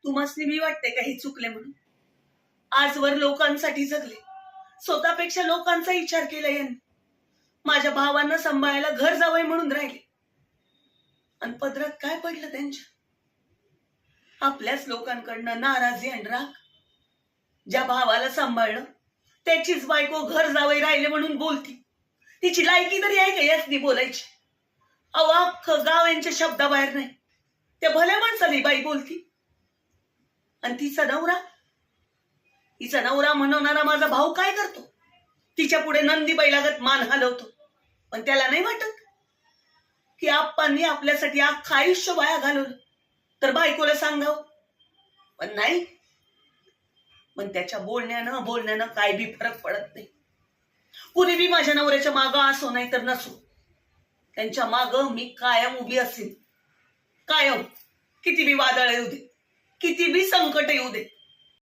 तुम्हासनी मी वाटते का हे चुकले म्हणून? आजवर लोकांसाठी जगले, स्वतःपेक्षा लोकांचा विचार केला यांनी. माझ्या भावांना सांभाळायला घर जावई म्हणून राहिले, आणि पदरात काय पडलं त्यांच्या? आपल्याच लोकांकडनं नाराजी आणि राग. ज्या भावाला सांभाळलं त्याचीच बायको घर जावई राहिले म्हणून बोलती. तिची लायकी तरी आहे का यासनी बोलायची? अहो, अख्खं गाव यांच्या शब्दाबाहेर नाही. त्या भल्या माणसाने बाई बोलती. आणि तिचा नवरा म्हणवणारा माझा भाऊ काय करतो? तिच्या पुढे नंदी बैलागत मान हलवतो. पण त्याला नाही वाटत की आप्पांनी आपल्यासाठी अख्खं आयुष्य वाया घालवलं, तर बायकोला सांगावं? पण नाही. पण त्याच्या बोलण्यानं काय बी फरक पडत नाही. कुणी बी माझ्या नवऱ्याच्या मागं असो नाही तर नसो, त्यांच्या मागं मी कायम उभी असेल. कायम. किती बी वादळ येऊ दे, किती बी संकट येऊ दे,